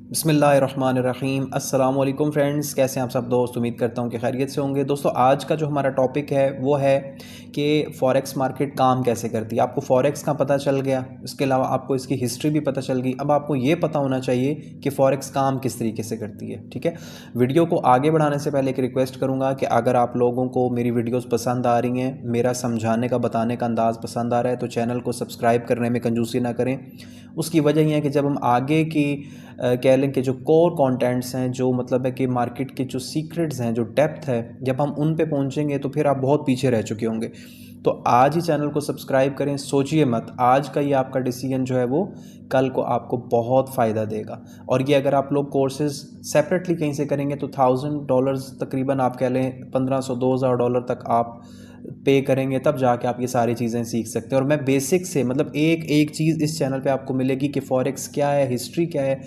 बिस्मिल्लाहिर्रहमानिर्रहीम। अस्सलाम वालेकुम फ्रेंड्स, कैसे हैं आप सब दोस्त। उम्मीद करता हूँ कि खैरियत से होंगे। दोस्तों, आज का जो हमारा टॉपिक है वो है कि फ़ॉरेक्स मार्केट काम कैसे करती है। आपको फ़ॉरेक्स का पता चल गया, इसके अलावा आपको इसकी हिस्ट्री भी पता चल गई। अब आपको ये पता होना चाहिए कि फ़ॉरेक्स काम किस तरीके से करती है। ठीक है, वीडियो को आगे बढ़ाने से पहले एक रिक्वेस्ट करूँगा कि अगर आप लोगों को मेरी वीडियोज़ पसंद आ रही हैं, मेरा समझाने का बताने का अंदाज़ पसंद आ रहा है, तो चैनल को सब्सक्राइब करने में कंजूसी ना करें। उसकी वजह यह है कि जब हम आगे की कह लें कि जो कोर कंटेंट्स हैं, जो मतलब है कि मार्केट के जो सीक्रेट्स हैं, जो डेप्थ है, जब हम उन पे पहुंचेंगे तो फिर आप बहुत पीछे रह चुके होंगे। तो आज ही चैनल को सब्सक्राइब करें। सोचिए मत, आज का ये आपका डिसीजन जो है वो कल को आपको बहुत फ़ायदा देगा। और ये अगर आप लोग कोर्सेज सेपरेटली कहीं से करेंगे तो $1000 तकरीबन, आप कह लें 1500 $2000 तक आप पे करेंगे, तब जाके आप ये सारी चीज़ें सीख सकते हैं। और मैं बेसिक से मतलब एक एक चीज़ इस चैनल पे आपको मिलेगी कि फॉरेक्स क्या है, हिस्ट्री क्या है,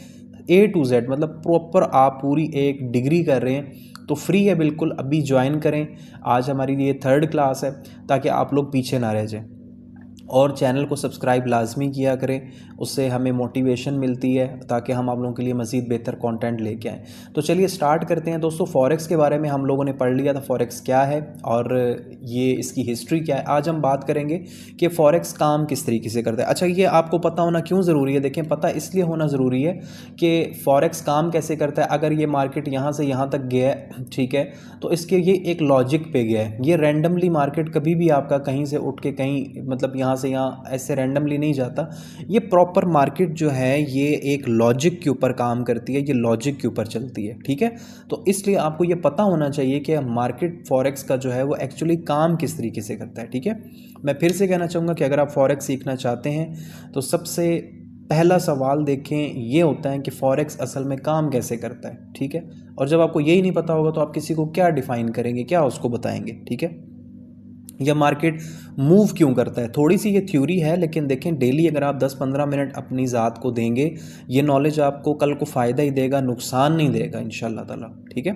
A to Z, मतलब प्रॉपर आप पूरी एक डिग्री कर रहे हैं तो फ्री है बिल्कुल। अभी ज्वाइन करें। आज हमारी ये 3rd क्लास है, ताकि आप लोग पीछे ना रह जाएं। और चैनल को सब्सक्राइब लाजमी किया करें, उससे हमें मोटिवेशन मिलती है ताकि हम आप लोगों के लिए मज़ीद बेहतर कंटेंट लेके आएँ। तो चलिए स्टार्ट करते हैं। दोस्तों, फॉरेक्स के बारे में हम लोगों ने पढ़ लिया था, फॉरेक्स क्या है और ये इसकी हिस्ट्री क्या है। आज हम बात करेंगे कि फॉरेक्स काम किस तरीके से करता है। अच्छा, ये आपको पता होना क्यों ज़रूरी है? देखें, पता इसलिए होना ज़रूरी है कि फॉरेक्स काम कैसे करता है। अगर ये मार्केट यहाँ से यहाँ तक गया है, ठीक है, तो इसके ये एक लॉजिक पे गया है। ये रैंडमली मार्केट कभी भी आपका कहीं से उठ के कहीं, मतलब यहाँ से यहाँ ऐसे रैंडमली नहीं जाता। ये प्रॉपर मार्केट जो है ये एक लॉजिक के ऊपर काम करती है, ये लॉजिक के ऊपर चलती है। ठीक है, तो इसलिए आपको ये पता होना चाहिए कि मार्केट फॉरेक्स का जो है वो एक्चुअली काम किस तरीके से करता है। ठीक है, मैं फिर से कहना चाहूँगा कि अगर आप फॉरेक्स सीखना चाहते हैं तो सबसे पहला सवाल देखें ये होता है कि फॉरेक्स असल में काम कैसे करता है। ठीक है, और जब आपको यही नहीं पता होगा तो आप किसी को क्या डिफ़ाइन करेंगे, क्या उसको बताएंगे। ठीक है, या मार्केट मूव क्यों करता है। थोड़ी सी ये थ्योरी है, लेकिन देखें डेली अगर आप 10-15 मिनट अपनी ज़ात को देंगे, ये नॉलेज आपको कल को फ़ायदा ही देगा, नुकसान नहीं देगा इंशाल्लाह ताला। ठीक है,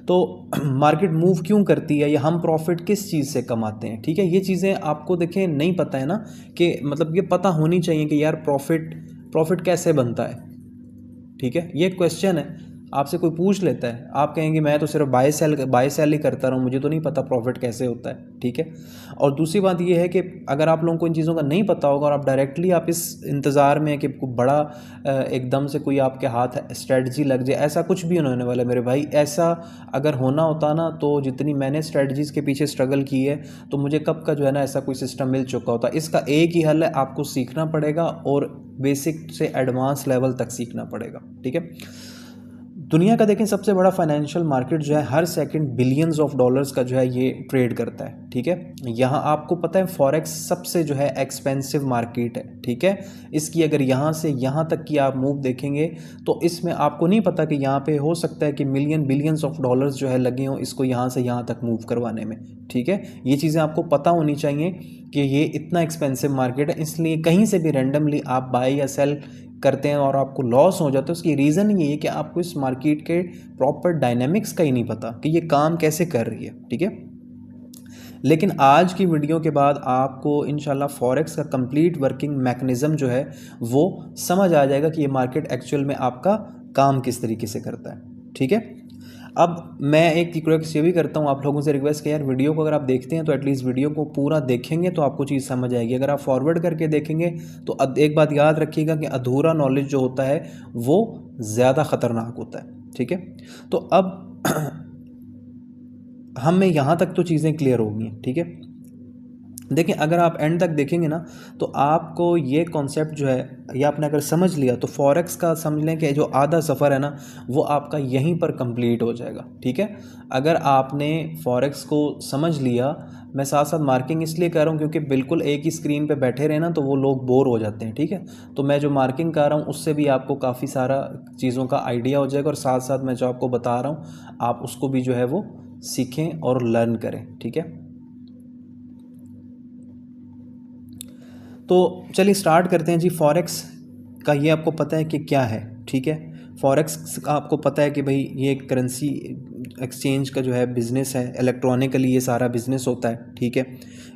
तो मार्केट मूव क्यों करती है या हम प्रॉफिट किस चीज़ से कमाते हैं। ठीक है, ये चीज़ें आपको देखें नहीं पता है ना, कि मतलब ये पता होनी चाहिए कि यार प्रॉफिट प्रॉफिट कैसे बनता है। ठीक है, ये क्वेश्चन है, आपसे कोई पूछ लेता है, आप कहेंगे मैं तो सिर्फ बाय सेल ही करता रहा हूँ, मुझे तो नहीं पता प्रॉफिट कैसे होता है। ठीक है, और दूसरी बात ये है कि अगर आप लोगों को इन चीज़ों का नहीं पता होगा और आप डायरेक्टली आप इस इंतज़ार में है कि कोई बड़ा एकदम से कोई आपके हाथ स्ट्रेटजी लग जाए, ऐसा कुछ भी होने वाला मेरे भाई। ऐसा अगर होना होता ना तो जितनी मैंने स्ट्रेटजीज़ के पीछे स्ट्रगल की है तो मुझे कब का जो है ना ऐसा कोई सिस्टम मिल चुका होता। इसका एक ही हल है, आपको सीखना पड़ेगा और बेसिक से एडवांस लेवल तक सीखना पड़ेगा। ठीक है, दुनिया का देखें सबसे बड़ा फाइनेंशियल मार्केट जो है हर सेकंड बिलियंस ऑफ डॉलर्स का जो है ये ट्रेड करता है। ठीक है, यहाँ आपको पता है फॉरेक्स सबसे जो है एक्सपेंसिव मार्केट है। ठीक है, इसकी अगर यहाँ से यहाँ तक की आप मूव देखेंगे तो इसमें आपको नहीं पता कि यहाँ पे हो सकता है कि बिलियंस ऑफ डॉलर्स जो है लगे हों इसको यहाँ से यहाँ तक मूव करवाने में। ठीक है, ये चीज़ें आपको पता होनी चाहिए कि ये इतना एक्सपेंसिव मार्केट है, इसलिए कहीं से भी रैंडमली आप बाय या सेल करते हैं और आपको लॉस हो जाता है। उसकी रीज़न ये है कि आपको इस मार्केट के प्रॉपर डायनेमिक्स का ही नहीं पता कि ये काम कैसे कर रही है। ठीक है, लेकिन आज की वीडियो के बाद आपको इंशाल्लाह फॉरेक्स का कंप्लीट वर्किंग मैकेनिज़्म जो है वो समझ आ जाएगा कि ये मार्केट एक्चुअल में आपका काम किस तरीके से करता है। ठीक है, अब मैं एक रिक्वेस्ट ये भी करता हूँ आप लोगों से, रिक्वेस्ट कि यार वीडियो को अगर आप देखते हैं तो एटलीस्ट वीडियो को पूरा देखेंगे तो आपको चीज़ समझ आएगी। अगर आप फॉरवर्ड करके देखेंगे तो एक बात याद रखिएगा कि अधूरा नॉलेज जो होता है वो ज़्यादा ख़तरनाक होता है। ठीक है, तो अब हमें यहाँ तक तो चीज़ें क्लियर होगी। ठीक है, देखिए अगर आप एंड तक देखेंगे ना तो आपको ये कॉन्सेप्ट जो है ये आपने अगर समझ लिया तो फॉरेक्स का समझ लें कि जो आधा सफ़र है ना वो आपका यहीं पर कंप्लीट हो जाएगा। ठीक है, अगर आपने फॉरेक्स को समझ लिया, मैं साथ साथ मार्किंग इसलिए कर रहा हूँ क्योंकि बिल्कुल एक ही स्क्रीन पे बैठे रहे ना तो वो लोग बोर हो जाते हैं। ठीक है, तो मैं जो मार्किंग कर रहा हूँ उससे भी आपको काफ़ी सारा चीज़ों का आइडिया हो जाएगा और साथ साथ मैं जो आपको बता रहा हूँ आप उसको भी जो है वो सीखें और लर्न करें। ठीक है, तो चलिए स्टार्ट करते हैं जी। फॉरेक्स का ये आपको पता है कि क्या है। ठीक है, फॉरेक्स का आपको पता है कि भाई ये एक करेंसी एक्सचेंज का जो है बिज़नेस है, इलेक्ट्रॉनिकली ये सारा बिज़नेस होता है, ठीक है।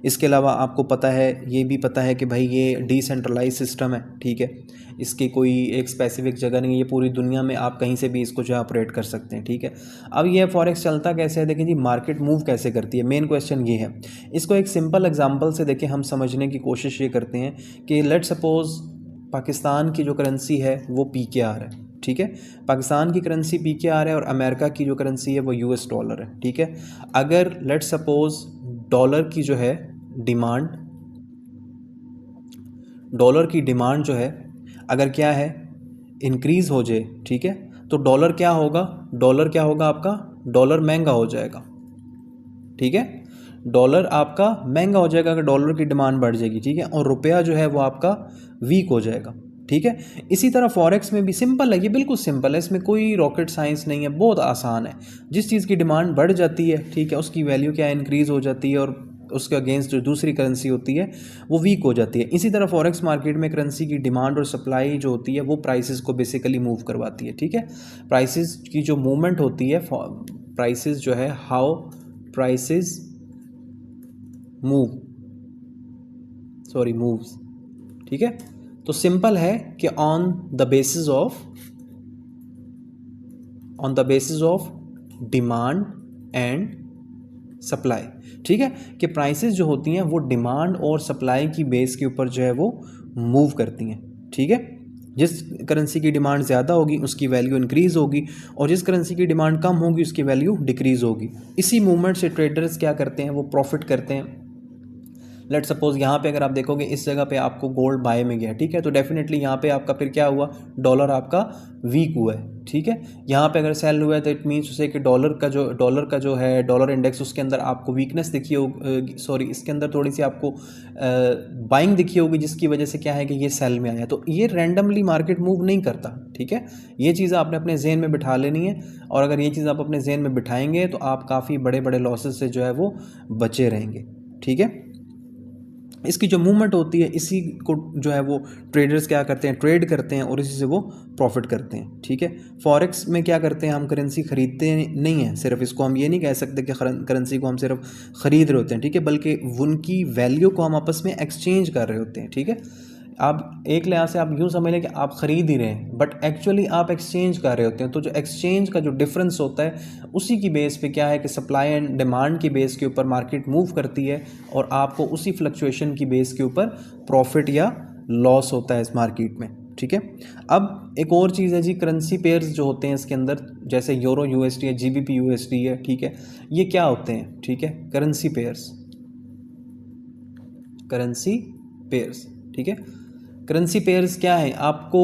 इसके अलावा आपको पता है, ये भी पता है कि भाई ये डिसेंट्रलाइज सिस्टम है, ठीक है। इसकी कोई एक स्पेसिफिक जगह नहीं है, ये पूरी दुनिया में आप कहीं से भी इसको जो है ऑपरेट कर सकते हैं, ठीक है। अब ये फॉरेक्स चलता कैसे है, देखिए जी, मार्केट मूव कैसे करती है, मेन क्वेश्चन ये है। इसको एक सिंपल एग्जांपल से देखिए हम समझने की कोशिश ये करते हैं कि लेट सपोज पाकिस्तान की जो करेंसी है वो PKR है, ठीक है। पाकिस्तान की करेंसी PKR है और अमेरिका की जो करेंसी है वो US डॉलर है, ठीक है। अगर लेट सपोज डॉलर की जो है डिमांड, डॉलर की डिमांड जो है अगर क्या है इंक्रीज़ हो जाए, ठीक है, तो डॉलर क्या होगा, डॉलर क्या होगा आपका, डॉलर महंगा हो जाएगा, ठीक है। डॉलर आपका महंगा हो जाएगा अगर डॉलर की डिमांड बढ़ जाएगी, ठीक है, और रुपया जो है वो आपका वीक हो जाएगा, ठीक है। इसी तरह फॉरेक्स में भी सिंपल है, ये बिल्कुल सिंपल है, इसमें कोई रॉकेट साइंस नहीं है, बहुत आसान है। जिस चीज़ की डिमांड बढ़ जाती है, ठीक है, उसकी वैल्यू क्या इंक्रीज़ हो जाती है और उसके अगेंस्ट जो दूसरी करेंसी होती है वो वीक हो जाती है। इसी तरह फॉरेक्स मार्केट में करेंसी की डिमांड और सप्लाई जो होती है वो प्राइसेस को बेसिकली मूव करवाती है, ठीक है। प्राइसेस की जो मूवमेंट होती है, प्राइसेस जो है, हाउ प्राइसेस मूव्स, ठीक है। तो सिंपल है कि on the basis of demand and supply, ठीक है, कि प्राइसेस जो होती हैं वो डिमांड और सप्लाई की बेस के ऊपर जो है वो मूव करती हैं, ठीक है। जिस करेंसी की डिमांड ज़्यादा होगी उसकी वैल्यू इंक्रीज़ होगी और जिस करेंसी की डिमांड कम होगी उसकी वैल्यू डिक्रीज़ होगी। इसी मूवमेंट से ट्रेडर्स क्या करते हैं, वो प्रॉफिट करते हैं। लेट सपोज यहाँ पे अगर आप देखोगे इस जगह पे आपको गोल्ड बाय में गया, ठीक है, तो डेफिनेटली यहाँ पे आपका फिर क्या हुआ, डॉलर आपका वीक हुआ है, ठीक है। यहाँ पे अगर सेल हुआ है तो इट मीन्स उसे कि डॉलर का जो है डॉलर इंडेक्स, उसके अंदर आपको वीकनेस दिखी होगी, सॉरी इसके अंदर थोड़ी सी आपको बाइंग दिखी होगी, जिसकी वजह से क्या है कि ये सेल में आया। तो ये रैंडमली मार्केट मूव नहीं करता, ठीक है। ये चीज़ आपने अपने जहन में बिठा लेनी है और अगर ये चीज़ आप अपने जहन में बिठाएंगे तो आप काफ़ी बड़े बड़े लॉसेस से जो है वो बचे रहेंगे, ठीक है। इसकी जो मूवमेंट होती है इसी को जो है वो ट्रेडर्स क्या करते हैं, ट्रेड करते हैं और इसी से वो प्रॉफिट करते हैं, ठीक है। फॉरेक्स में क्या करते हैं, हम करेंसी खरीदते नहीं हैं सिर्फ, इसको हम ये नहीं कह सकते कि करेंसी को हम सिर्फ ख़रीद रहे होते हैं, ठीक है, बल्कि उनकी वैल्यू को हम आपस में एक्सचेंज कर रहे होते हैं, ठीक है। आप एक लिहाज से आप यूँ समझ लें कि आप ख़रीद ही रहे हैं बट एक्चुअली आप एक्सचेंज कर रहे होते हैं। तो जो एक्सचेंज का जो डिफरेंस होता है उसी की बेस पे क्या है कि सप्लाई एंड डिमांड की बेस के ऊपर मार्केट मूव करती है और आपको उसी फ्लक्चुएशन की बेस के ऊपर प्रॉफिट या लॉस होता है इस मार्केट में, ठीक है। अब एक और चीज़ है जी, करेंसी पेयर्स जो होते हैं इसके अंदर, जैसे यूरो USD है, GBP USD है, ठीक है, ये क्या होते हैं, ठीक है, करेंसी पेयर्स, ठीक है। करेंसी पेयर्स क्या है, आपको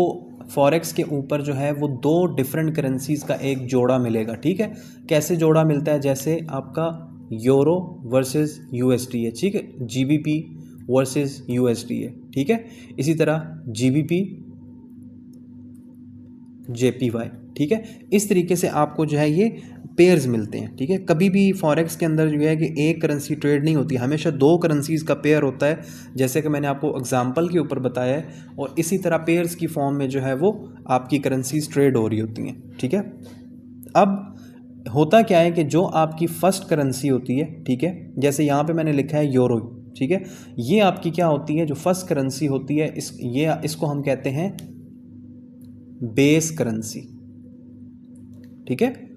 फॉरेक्स के ऊपर जो है वो दो डिफरेंट करेंसीज़ का एक जोड़ा मिलेगा, ठीक है। कैसे जोड़ा मिलता है, जैसे आपका यूरो वर्सेस USD है, ठीक है, GBP वर्सेस USD है, ठीक है, इसी तरह GBP JPY, ठीक है। इस तरीके से आपको जो है ये पेयर्स मिलते हैं, ठीक है। कभी भी फॉरेक्स के अंदर जो है कि एक करेंसी ट्रेड नहीं होती, हमेशा दो करेंसीज़ का पेयर होता है, जैसे कि मैंने आपको एग्जांपल के ऊपर बताया है। और इसी तरह पेयर्स की फॉर्म में जो है वो आपकी करेंसीज ट्रेड हो रही होती हैं, ठीक है। अब होता क्या है कि जो आपकी फ़र्स्ट करेंसी होती है, ठीक है, जैसे यहाँ पर मैंने लिखा है यूरो, ठीक है, ये आपकी क्या होती है, जो फर्स्ट करेंसी होती है, इसको हम कहते हैं बेस करेंसी, ठीक है।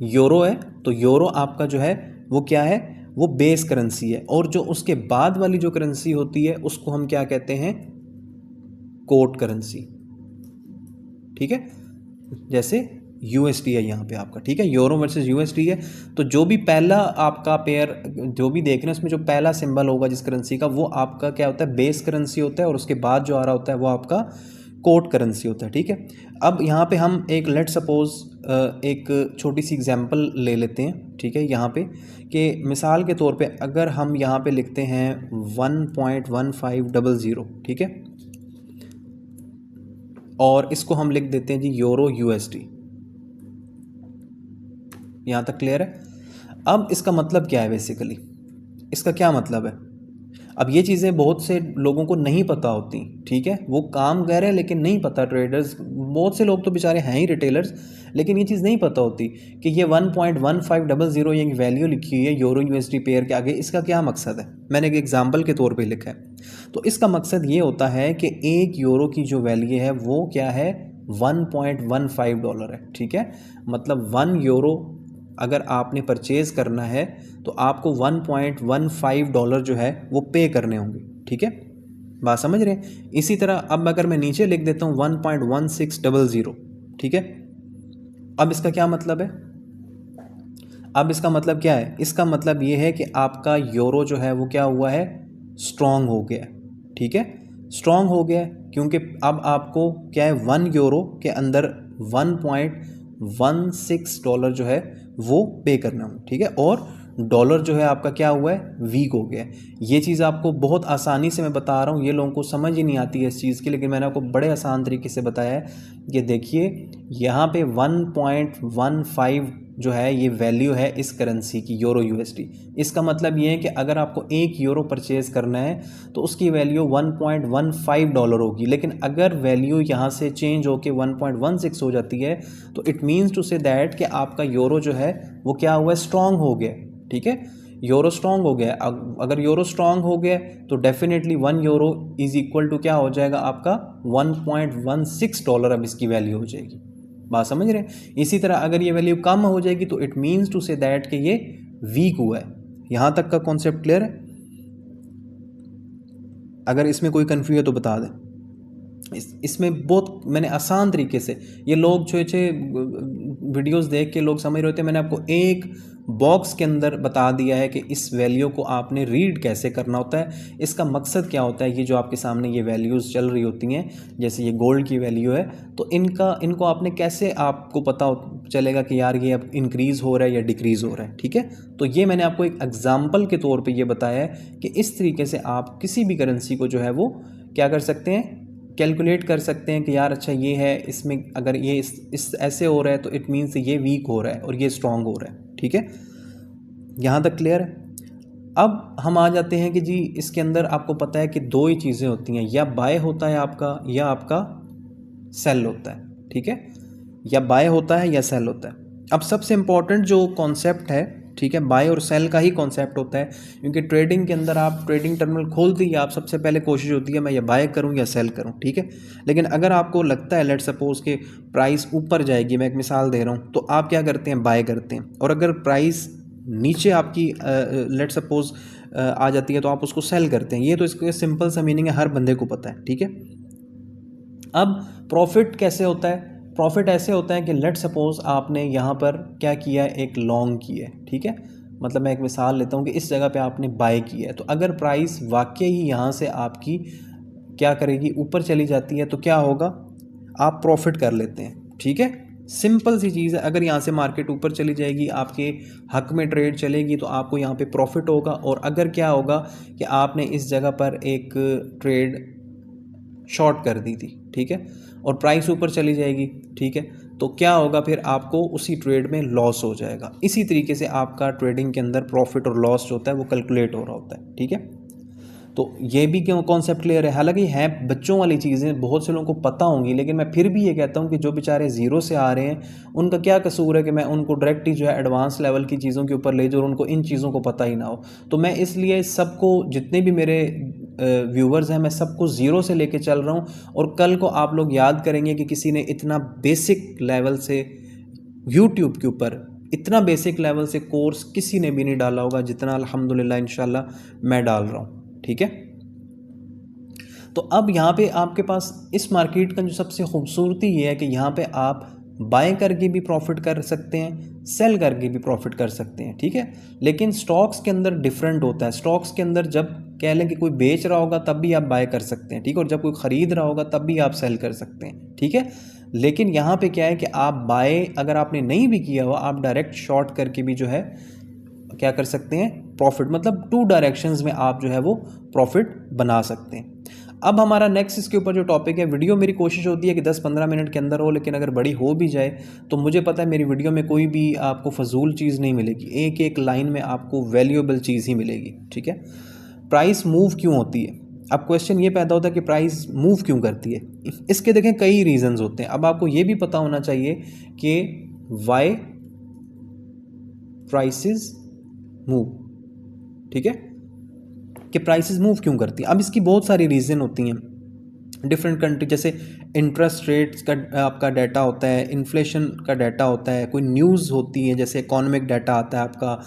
यूरो है तो यूरो आपका जो है वो क्या है, वो बेस करेंसी है और जो उसके बाद वाली जो करेंसी होती है उसको हम क्या कहते हैं, कोट करेंसी, ठीक है। जैसे USD है यहाँ पे आपका, ठीक है, यूरो वर्सेस USD है, तो जो भी पहला आपका पेयर जो भी देख रहे हैं उसमें जो पहला सिंबल होगा जिस करेंसी का, वो आपका क्या होता है, बेस करेंसी होता है और उसके बाद जो आ रहा होता है वो आपका कोट करेंसी होता है, ठीक है। अब यहाँ पे हम एक लेट सपोज एक छोटी सी एग्जांपल ले लेते हैं, ठीक है, यहाँ पे कि मिसाल के तौर पे अगर हम यहाँ पे लिखते हैं 1.1500, ठीक है, और इसको हम लिख देते हैं जी यूरो USD। यहाँ तक क्लियर है। अब इसका मतलब क्या है, बेसिकली इसका क्या मतलब है, अब ये चीज़ें बहुत से लोगों को नहीं पता होती, ठीक है, वो काम कर रहे हैं लेकिन नहीं पता, ट्रेडर्स बहुत से लोग तो बेचारे हैं ही रिटेलर्स, लेकिन ये चीज़ नहीं पता होती कि ये 1.1500 ये वैल्यू लिखी हुई है यूरो यूएसडी पेयर के आगे, इसका क्या मकसद है। मैंने एक एग्जांपल के तौर पे लिखा है। तो इसका मकसद ये होता है कि एक यूरो की जो वैल्यू है वो क्या है, $1.15 है, ठीक है। मतलब 1 यूरो अगर आपने परचेज़ करना है तो आपको $1.15 जो है वो पे करने होंगे, ठीक है, बात समझ रहे हैं। इसी तरह अब अगर मैं नीचे लिख देता हूँ 1.1600, ठीक है। अब इसका क्या मतलब है, अब इसका मतलब क्या है, इसका मतलब ये है कि आपका यूरो जो है वो क्या हुआ है, स्ट्रॉन्ग हो गया, ठीक है, स्ट्रॉन्ग हो गया, क्योंकि अब आपको क्या है 1 यूरो के अंदर $1.16 जो है वो पे करना हो, ठीक है। और डॉलर जो है आपका क्या हुआ है, वीक हो गया है। ये चीज़ आपको बहुत आसानी से मैं बता रहा हूँ, ये लोगों को समझ ही नहीं आती है इस चीज़ की, लेकिन मैंने आपको बड़े आसान तरीके से बताया है। ये देखिए यहाँ पे 1.15 जो है ये वैल्यू है इस करेंसी की, यूरो यूएसडी। इसका मतलब ये है कि अगर आपको 1 यूरो परचेज़ करना है तो उसकी वैल्यू $1.15 होगी, लेकिन अगर वैल्यू यहाँ से चेंज होकर 1.16 हो जाती है तो it means to say that कि आपका यूरो जो है वो क्या हुआ है, स्ट्रॉन्ग हो गया, ठीक है, यूरो स्ट्रॉन्ग हो गया। अगर यूरो स्ट्रॉन्ग हो गया तो definitely 1 euro is equal to क्या हो जाएगा, आपका $1.16 अब इसकी वैल्यू हो जाएगी, बात समझ रहे हैं। इसी तरह अगर ये वैल्यू कम हो जाएगी तो it means to say that कि ये वीक हुआ है। यहाँ तक का कॉन्सेप्ट क्लियर है? अगर इसमें कोई कन्फ्यूज है तो बता दें। इसमें बहुत मैंने आसान तरीके से, ये लोग छोटे वीडियोस देख के लोग समझ रहे होते हैं, मैंने आपको एक बॉक्स के अंदर बता दिया है कि इस वैल्यू को आपने रीड कैसे करना होता है, इसका मकसद क्या होता है। ये जो आपके सामने ये वैल्यूज़ चल रही होती हैं, जैसे ये गोल्ड की वैल्यू है, तो इनको आपने कैसे, आपको पता चलेगा कि यार ये अब इंक्रीज़ हो रहा है या डिक्रीज़ हो रहा है, ठीक है। तो ये मैंने आपको एक एग्जाम्पल के तौर पर ये बताया है कि इस तरीके से आप किसी भी करेंसी को जो है वो क्या कर सकते हैं, कैलकुलेट कर सकते हैं कि यार अच्छा ये है, इसमें अगर ये इस ऐसे हो रहा है तो इट मीन्स ये वीक हो रहा है और ये स्ट्रांग हो रहा है, ठीक है। यहाँ तक क्लियर है? अब हम आ जाते हैं कि जी इसके अंदर आपको पता है कि दो ही चीज़ें होती हैं, या बाय होता है आपका या आपका सेल होता है, ठीक है, या बाय होता है या सेल होता है। अब सबसे इम्पॉर्टेंट जो कॉन्सेप्ट है, ठीक है, बाय और सेल का ही कॉन्सेप्ट होता है, क्योंकि ट्रेडिंग के अंदर आप ट्रेडिंग टर्मिनल खोलते ही आप सबसे पहले कोशिश होती है मैं ये बाय करूं या सेल करूं, ठीक है। लेकिन अगर आपको लगता है लेट सपोज के प्राइस ऊपर जाएगी, मैं एक मिसाल दे रहा हूं, तो आप क्या करते हैं, बाय करते हैं। और अगर प्राइस नीचे आपकी लेट सपोज आ जाती है तो आप उसको सेल करते हैं। ये तो इसका सिंपल सा मीनिंग है, हर बंदे को पता है, ठीक है। अब प्रॉफिट कैसे होता है, प्रॉफिट ऐसे होता है कि लेट सपोज आपने यहाँ पर क्या किया है, एक लॉन्ग किया है, ठीक है। मतलब मैं एक मिसाल लेता हूँ कि इस जगह पे आपने बाय किया है, तो अगर प्राइस वाकई ही यहाँ से आपकी क्या करेगी, ऊपर चली जाती है, तो क्या होगा, आप प्रॉफिट कर लेते हैं, ठीक है। सिंपल सी चीज़ है, अगर यहाँ से मार्केट ऊपर चली जाएगी, आपके हक में ट्रेड चलेगी, तो आपको यहाँ पे प्रॉफिट होगा। और अगर क्या होगा कि आपने इस जगह पर एक ट्रेड शॉर्ट कर दी थी, ठीक है, और प्राइस ऊपर चली जाएगी, ठीक है, तो क्या होगा, फिर आपको उसी ट्रेड में लॉस हो जाएगा। इसी तरीके से आपका ट्रेडिंग के अंदर प्रॉफिट और लॉस जो होता है वो कैलकुलेट हो रहा होता है, ठीक है। तो ये भी क्यों कॉन्सेप्ट क्लियर है। हालांकि हैं बच्चों वाली चीज़ें बहुत से लोगों को पता होंगी, लेकिन मैं फिर भी ये कहता हूँ कि जो बेचारे ज़ीरो से आ रहे हैं उनका क्या कसूर है कि मैं उनको डायरेक्ट ही जो है एडवांस लेवल की चीज़ों के ऊपर ले जाऊँ और उनको इन चीज़ों को पता ही ना हो। तो मैं इसलिए सबको, जितने भी मेरे व्यूवर्स हैं, मैं सबको ज़ीरो से लेके चल रहा हूँ। और कल को आप लोग याद करेंगे कि किसी ने इतना बेसिक लेवल से यूट्यूब के ऊपर इतना बेसिक लेवल से कोर्स किसी ने भी नहीं डाला होगा जितना अल्हम्दुलिल्लाह इंशाल्लाह मैं डाल रहा हूँ, ठीक है। तो अब यहाँ पे आपके पास इस मार्केट का जो सबसे खूबसूरती ये है कि यहाँ पे आप बाय करके भी प्रॉफिट कर सकते हैं, सेल करके भी प्रॉफिट कर सकते हैं, ठीक है। लेकिन स्टॉक्स के अंदर डिफरेंट होता है। स्टॉक्स के अंदर जब कह लें कि कोई बेच रहा होगा तब भी आप बाय कर सकते हैं, ठीक है, और जब कोई ख़रीद रहा होगा तब भी आप सेल कर सकते हैं, ठीक है। लेकिन यहाँ पे क्या है कि आप बाय अगर आपने नहीं भी किया हुआ, आप डायरेक्ट शॉर्ट करके भी जो है क्या कर सकते हैं, प्रॉफिट, मतलब 2 डायरेक्शंस में आप जो है वो प्रॉफिट बना सकते हैं। अब हमारा नेक्स्ट इसके ऊपर जो टॉपिक है, वीडियो मेरी कोशिश होती है कि 10-15 मिनट के अंदर हो, लेकिन अगर बड़ी हो भी जाए तो मुझे पता है मेरी वीडियो में कोई भी आपको फजूल चीज़ नहीं मिलेगी, एक एक लाइन में आपको वैल्यूएबल चीज़ ही मिलेगी, ठीक है। प्राइस मूव क्यों होती है। अब क्वेश्चन ये पैदा होता है कि प्राइस मूव क्यों करती है। इसके देखें कई रीजंस होते हैं। अब आपको ये भी पता होना चाहिए कि वाई प्राइसेस मूव, ठीक है, कि प्राइसेस मूव क्यों करती है। अब इसकी बहुत सारी रीज़न होती हैं डिफरेंट कंट्री, जैसे इंटरेस्ट रेट्स का आपका डाटा होता है, इन्फ्लेशन का डाटा होता है, कोई न्यूज़ होती है, जैसे इकोनॉमिक डाटा आता है आपका,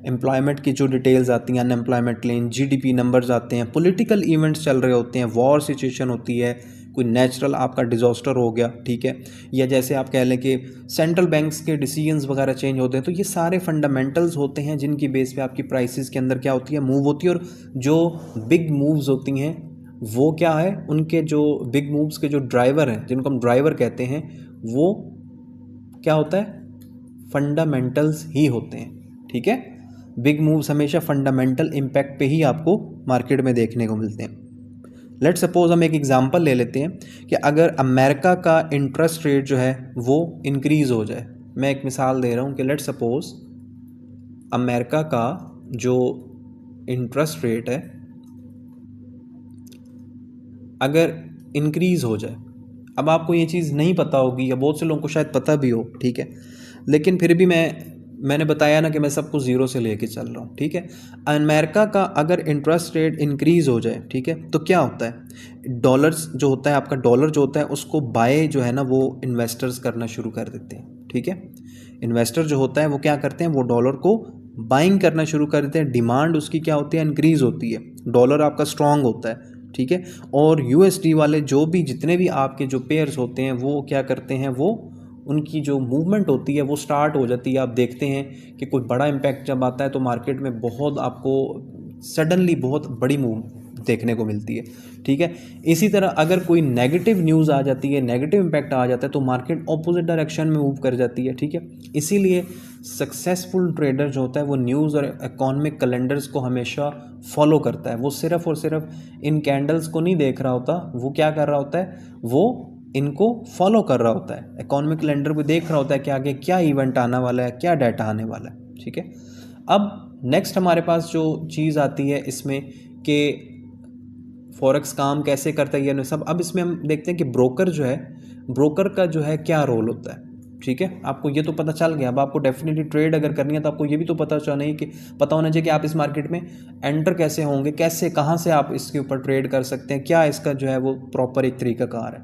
एम्प्लॉयमेंट की जो डिटेल्स आती हैं, अनएम्प्लॉयमेंट क्लेम, जीडीपी नंबर्स आते हैं, पॉलिटिकल इवेंट्स चल रहे होते हैं, वॉर सिचुएशन होती है, कोई नेचुरल आपका डिज़ास्टर हो गया, ठीक है, या जैसे आप कह लें कि सेंट्रल बैंक्स के डिसीजंस वगैरह चेंज होते हैं। तो ये सारे फंडामेंटल्स होते हैं जिनकी बेस पे आपकी प्राइसेस के अंदर क्या होती है, मूव होती है। और जो बिग मूव्स होती हैं वो क्या है, उनके जो बिग मूव्स के जो ड्राइवर हैं, जिनको हम ड्राइवर कहते हैं, वो क्या होता है, फंडामेंटल्स ही होते हैं, ठीक है। बिग मूव्स हमेशा फंडामेंटल इम्पैक्ट पे ही आपको मार्केट में देखने को मिलते हैं। लेट सपोज हम एक एग्जांपल ले लेते हैं कि अगर अमेरिका का इंटरेस्ट रेट जो है वो इंक्रीज हो जाए। मैं एक मिसाल दे रहा हूँ कि लेट सपोज अमेरिका का जो इंटरेस्ट रेट है अगर इंक्रीज हो जाए। अब आपको ये चीज़ नहीं पता होगी या बहुत से लोगों को शायद पता भी हो, ठीक है, लेकिन फिर भी मैंने बताया ना कि मैं सब कुछ ज़ीरो से लेके चल रहा हूँ, ठीक है। अमेरिका का अगर इंटरेस्ट रेट इंक्रीज़ हो जाए, ठीक है, तो क्या होता है, डॉलर्स जो होता है आपका, डॉलर जो होता है उसको बाय जो है ना वो इन्वेस्टर्स करना शुरू कर देते हैं, ठीक है। इन्वेस्टर जो होता है वो क्या करते हैं, वो डॉलर को बाइंग करना शुरू कर देते हैं। डिमांड उसकी क्या होती है, इंक्रीज़ होती है, डॉलर आपका स्ट्रांग होता है, ठीक है। और यूएसडी वाले जो भी जितने भी आपके जो पेयर्स होते हैं वो क्या करते हैं, वो उनकी जो मूवमेंट होती है वो स्टार्ट हो जाती है। आप देखते हैं कि कोई बड़ा इम्पैक्ट जब आता है तो मार्केट में बहुत आपको सडनली बहुत बड़ी मूव देखने को मिलती है, ठीक है। इसी तरह अगर कोई नेगेटिव न्यूज़ आ जाती है, नेगेटिव इम्पैक्ट आ जाता है तो मार्केट ऑपोजिट डायरेक्शन में मूव कर जाती है, ठीक है। इसीलिए सक्सेसफुल ट्रेडर जो होता है वो न्यूज़ और इकोनॉमिक कैलेंडर्स को हमेशा फॉलो करता है। वो सिर्फ और सिर्फ इन कैंडल्स को नहीं देख रहा होता, वो क्या कर रहा होता है, वो इनको फॉलो कर रहा होता है, इकोनॉमिक कैलेंडर को देख रहा होता है कि आगे क्या इवेंट आने वाला है, क्या डाटा आने वाला है, ठीक है। अब नेक्स्ट हमारे पास जो चीज़ आती है इसमें कि फॉरेक्स काम कैसे करता है ये सब। अब इसमें हम देखते हैं कि ब्रोकर जो है, ब्रोकर का जो है क्या रोल होता है, ठीक है। आपको ये तो पता चल गया। अब आपको डेफिनेटली ट्रेड अगर करनी है तो आपको ये भी तो पता होना चाहिए कि आप इस मार्केट में एंटर कैसे होंगे, कैसे कहाँ से आप इसके ऊपर ट्रेड कर सकते हैं, क्या इसका जो है वो प्रॉपर एक तरीकाकार है,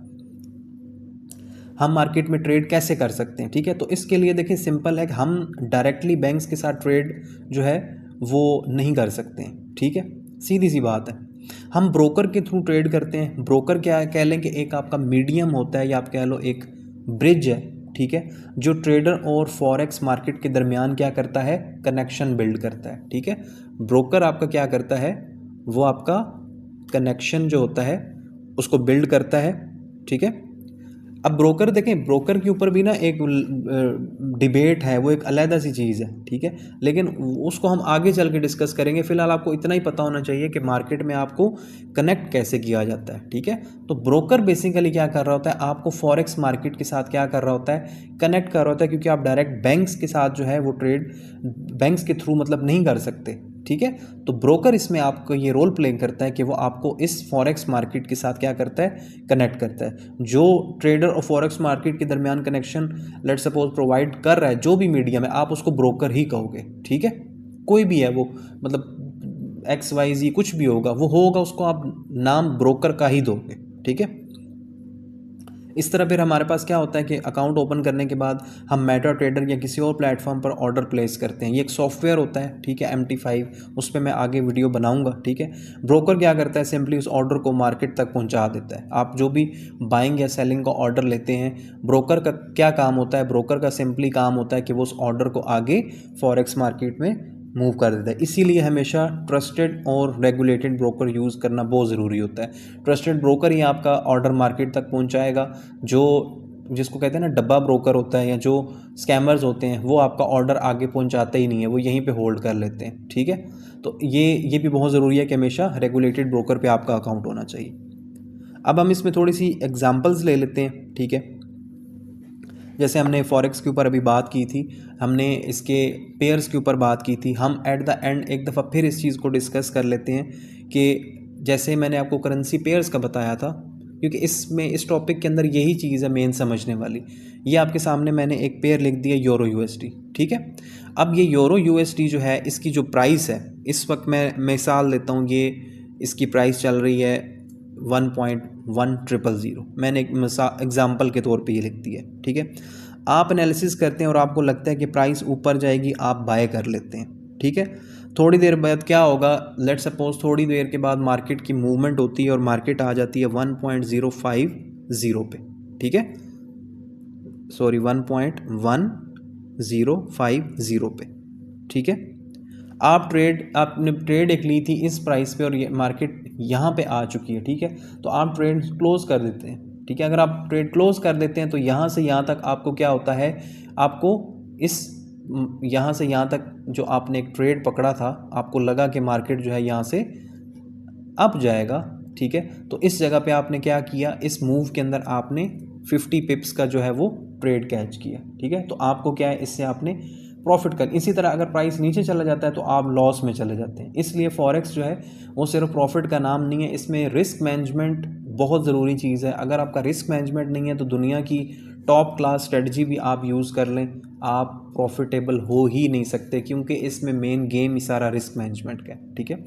हम मार्केट में ट्रेड कैसे कर सकते हैं, ठीक है। तो इसके लिए देखिए सिंपल है कि हम डायरेक्टली बैंक्स के साथ ट्रेड जो है वो नहीं कर सकते हैं, ठीक है, सीधी सी बात है। हम ब्रोकर के थ्रू ट्रेड करते हैं। ब्रोकर क्या कह लें कि एक आपका मीडियम होता है या आप कह लो एक ब्रिज है, ठीक है, जो ट्रेडर और फॉरेक्स मार्केट के दरमियान क्या करता है, कनेक्शन बिल्ड करता है, ठीक है। ब्रोकर आपका क्या करता है, वो आपका कनेक्शन जो होता है उसको बिल्ड करता है, ठीक है। अब ब्रोकर देखें, ब्रोकर के ऊपर भी ना एक डिबेट है, वो एक अलग सी चीज़ है, ठीक है, लेकिन उसको हम आगे चल के डिस्कस करेंगे। फिलहाल आपको इतना ही पता होना चाहिए कि मार्केट में आपको कनेक्ट कैसे किया जाता है, ठीक है। तो ब्रोकर बेसिकली क्या कर रहा होता है, आपको फॉरेक्स मार्केट के साथ क्या कर रहा होता है, कनेक्ट कर रहा होता है, क्योंकि आप डायरेक्ट बैंक्स के साथ जो है वो ट्रेड बैंक्स के थ्रू मतलब नहीं कर सकते, ठीक है। तो ब्रोकर इसमें आपको ये रोल प्ले करता है कि वो आपको इस फॉरेक्स मार्केट के साथ क्या करता है, कनेक्ट करता है। जो ट्रेडर और फॉरेक्स मार्केट के दरमियान कनेक्शन लेट सपोज प्रोवाइड कर रहा है, जो भी मीडियम है, आप उसको ब्रोकर ही कहोगे, ठीक है। कोई भी है वो, मतलब XYZ कुछ भी होगा, वो होगा, उसको आप नाम ब्रोकर का ही दोगे, ठीक है। इस तरह फिर हमारे पास क्या होता है कि अकाउंट ओपन करने के बाद हम मेटा ट्रेडर या किसी और प्लेटफॉर्म पर ऑर्डर प्लेस करते हैं। ये एक सॉफ्टवेयर होता है, ठीक है, MT5, उस पर मैं आगे वीडियो बनाऊंगा, ठीक है। ब्रोकर क्या करता है, सिंपली उस ऑर्डर को मार्केट तक पहुंचा देता है। आप जो भी बाइंग या सेलिंग का ऑर्डर लेते हैं, ब्रोकर का क्या काम होता है, ब्रोकर का सिंपली काम होता है कि वो उस ऑर्डर को आगे फॉरेक्स मार्केट में मूव कर देता है। इसीलिए हमेशा ट्रस्टेड और रेगुलेटेड ब्रोकर यूज़ करना बहुत ज़रूरी होता है। ट्रस्टेड ब्रोकर ही आपका ऑर्डर मार्केट तक पहुंचाएगा। जो जिसको कहते हैं ना डब्बा ब्रोकर होता है, या जो स्कैमर्स होते हैं, वो आपका ऑर्डर आगे पहुंचाते ही नहीं है, वो यहीं पे होल्ड कर लेते हैं, ठीक है। तो ये भी बहुत ज़रूरी है कि हमेशा रेगुलेटेड ब्रोकर पर आपका अकाउंट होना चाहिए। अब हम इसमें थोड़ी सी एग्जाम्पल्स ले लेते हैं, ठीक है। जैसे हमने फॉरेक्स के ऊपर अभी बात की थी, हमने इसके पेयर्स के ऊपर बात की थी। हम एट द एंड एक दफ़ा फिर इस चीज़ को डिस्कस कर लेते हैं कि जैसे मैंने आपको करेंसी पेयर्स का बताया था, क्योंकि इस टॉपिक के अंदर यही चीज़ है मेन समझने वाली। ये आपके सामने मैंने एक पेयर लिख दिया यूरो यूएसडी, ठीक है। अब ये यूरो यूएसडी जो है, इसकी जो प्राइस है इस वक्त, मैं मिसाल देता हूँ, ये इसकी प्राइस चल रही है 1.1000। मैंने एक एग्जाम्पल के तौर पे ये लिख दी है, ठीक है। आप एनालिसिस करते हैं और आपको लगता है कि प्राइस ऊपर जाएगी, आप बाय कर लेते हैं, ठीक है। थोड़ी देर बाद क्या होगा, लेट्स सपोज थोड़ी देर के बाद मार्केट की मूवमेंट होती है और मार्केट आ जाती है 1.050 पे, ठीक है, सॉरी 1.1050 पे, ठीक है। आपने ट्रेड एक ली थी इस प्राइस पे और ये मार्केट यहाँ पे आ चुकी है, ठीक है। तो आप ट्रेड क्लोज कर देते हैं, ठीक है। अगर आप ट्रेड क्लोज कर देते हैं तो यहाँ से यहाँ तक आपको क्या होता है, आपको यहाँ से यहाँ तक जो आपने एक ट्रेड पकड़ा था, आपको लगा कि मार्केट जो है यहाँ से अप जाएगा, ठीक है। तो इस जगह पे आपने क्या किया, इस मूव के अंदर आपने 50 पिप्स का जो है वो ट्रेड कैच किया, ठीक है। तो आपको क्या है, इससे आपने प्रॉफिट कर। इसी तरह अगर प्राइस नीचे चला जाता है तो आप लॉस में चले जाते हैं। इसलिए फॉरेक्स जो है वो सिर्फ प्रॉफिट का नाम नहीं है, इसमें रिस्क मैनेजमेंट बहुत ज़रूरी चीज़ है। अगर आपका रिस्क मैनेजमेंट नहीं है तो दुनिया की टॉप क्लास स्ट्रेटजी भी आप यूज़ कर लें, आप प्रॉफिटेबल हो ही नहीं सकते, क्योंकि इसमें मेन गेम ही सारा रिस्क मैनेजमेंट का है, ठीक है।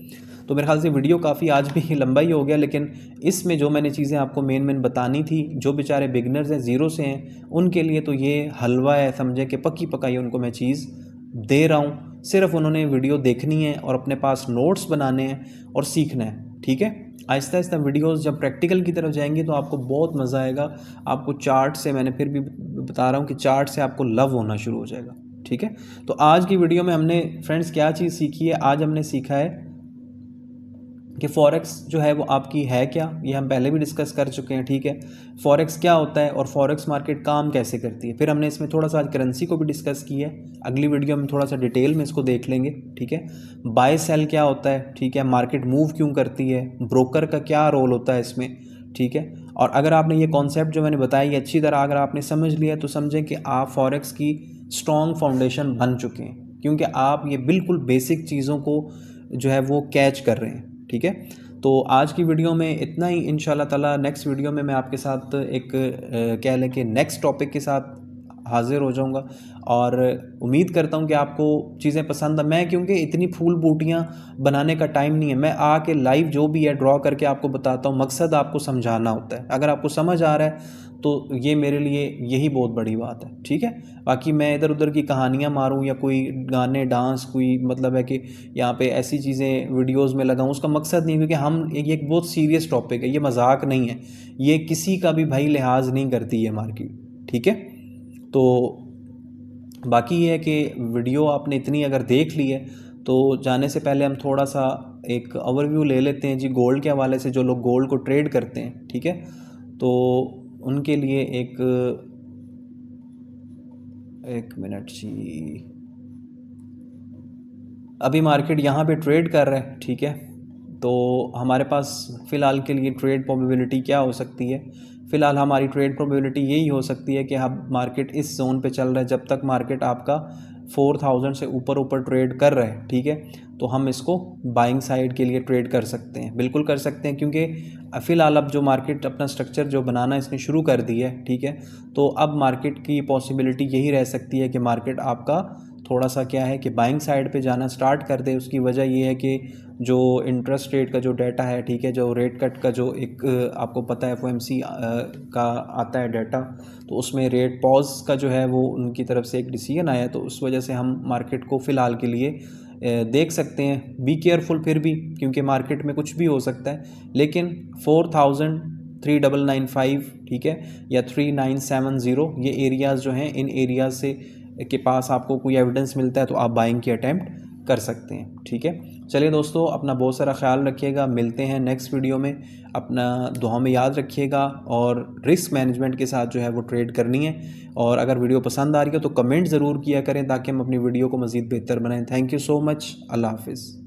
तो मेरे ख्याल से वीडियो काफ़ी आज भी लंबा ही हो गया, लेकिन इसमें जो मैंने चीज़ें आपको मेन बतानी थी, जो बेचारे बिगनर्स हैं, ज़ीरो से हैं, उनके लिए तो ये हलवा है, समझे कि पक्की पकाई उनको मैं चीज़ दे रहा हूँ। सिर्फ उन्होंने वीडियो देखनी है और अपने पास नोट्स बनाने हैं और सीखना है, ठीक है। आहिस्ता आहिस्ता वीडियोस जब प्रैक्टिकल की तरफ जाएंगे तो आपको बहुत मज़ा आएगा। आपको चार्ट से, मैंने फिर भी बता रहा हूँ कि चार्ट से आपको लव होना शुरू हो जाएगा, ठीक है। तो आज की वीडियो में हमने फ्रेंड्स क्या चीज़ सीखी है, आज हमने सीखा है कि फॉरेक्स जो है वो आपकी है क्या, ये हम पहले भी डिस्कस कर चुके हैं, ठीक है। फॉरेक्स क्या होता है और फॉरेक्स मार्केट काम कैसे करती है। फिर हमने इसमें थोड़ा सा आज करेंसी को भी डिस्कस किया है, अगली वीडियो में थोड़ा सा डिटेल में इसको देख लेंगे, ठीक है। बाय सेल क्या होता है, ठीक है, मार्केट मूव क्यों करती है, ब्रोकर का क्या रोल होता है इसमें, ठीक है। और अगर आपने ये कॉन्सेप्ट जो मैंने बताया ये अच्छी तरह अगर आपने समझ लिया तो समझें कि आप फॉरेक्स की स्ट्रॉन्ग फाउंडेशन बन चुके हैं, क्योंकि आप ये बिल्कुल बेसिक चीज़ों को जो है वो कैच कर रहे हैं, ठीक है। तो आज की वीडियो में इतना ही। इंशाल्लाह ताला नेक्स्ट वीडियो में मैं आपके साथ एक कह लें कि नेक्स्ट टॉपिक के साथ हाजिर हो जाऊंगा और उम्मीद करता हूं कि आपको चीज़ें पसंद आ। मैं क्योंकि इतनी फूल बूटियां बनाने का टाइम नहीं है, मैं आके लाइव जो भी है ड्रॉ करके आपको बताता हूं। मकसद आपको समझाना होता है, अगर आपको समझ आ रहा है तो ये मेरे लिए यही बहुत बड़ी बात है, ठीक है। बाकी मैं इधर उधर की कहानियाँ मारूं या कोई गाने डांस कोई मतलब है कि यहाँ पे ऐसी चीज़ें वीडियोस में लगाऊं, उसका मकसद नहीं, क्योंकि हम ये एक बहुत सीरियस टॉपिक है, ये मजाक नहीं है, ये किसी का भी भाई लिहाज नहीं करती है मार्केट, ठीक है। तो बाकी ये है कि वीडियो आपने इतनी अगर देख ली है तो जाने से पहले हम थोड़ा सा एक ओवरव्यू ले लेते हैं जी गोल्ड के हवाले से। जो लोग गोल्ड को ट्रेड करते हैं, ठीक है, तो उनके लिए एक मिनट जी, अभी मार्केट यहाँ पे ट्रेड कर रहा है, ठीक है। तो हमारे पास फ़िलहाल के लिए ट्रेड प्रोबेबिलिटी क्या हो सकती है, फ़िलहाल हमारी ट्रेड प्रोबेबिलिटी यही हो सकती है कि हम मार्केट इस जोन पे चल रहा है, जब तक मार्केट आपका 4000 से ऊपर ट्रेड कर रहा है, ठीक है, तो हम इसको बाइंग साइड के लिए ट्रेड कर सकते हैं, बिल्कुल कर सकते हैं, क्योंकि फ़िलहाल अब जो मार्केट अपना स्ट्रक्चर जो बनाना इसने शुरू कर दी है, ठीक है। तो अब मार्केट की पॉसिबिलिटी यही रह सकती है कि मार्केट आपका थोड़ा सा क्या है कि बाइंग साइड पे जाना स्टार्ट कर दे। उसकी वजह ये है कि जो इंटरेस्ट रेट का जो डाटा है, ठीक है, जो रेट कट का जो एक आपको पता है FOMC का आता है डाटा, तो उसमें रेट पॉज का जो है वो उनकी तरफ से एक डिसीजन आया, तो उस वजह से हम मार्केट को फ़िलहाल के लिए देख सकते हैं। बी केयरफुल फिर भी, क्योंकि मार्केट में कुछ भी हो सकता है, लेकिन 3995, ठीक है, या 3970, ये एरियाज़ जो हैं, इन एरियाज़ से के पास आपको कोई एविडेंस मिलता है तो आप बाइंग की अटैम्प्ट कर सकते हैं, ठीक है। चलिए दोस्तों, अपना बहुत सारा ख्याल रखिएगा, मिलते हैं नेक्स्ट वीडियो में। अपना दुआ में याद रखिएगा और रिस्क मैनेजमेंट के साथ जो है वो ट्रेड करनी है। और अगर वीडियो पसंद आ रही हो तो कमेंट ज़रूर किया करें ताकि हम अपनी वीडियो को मज़ीद बेहतर बनाएं। Thank you so much. अल्लाह हाफिज़।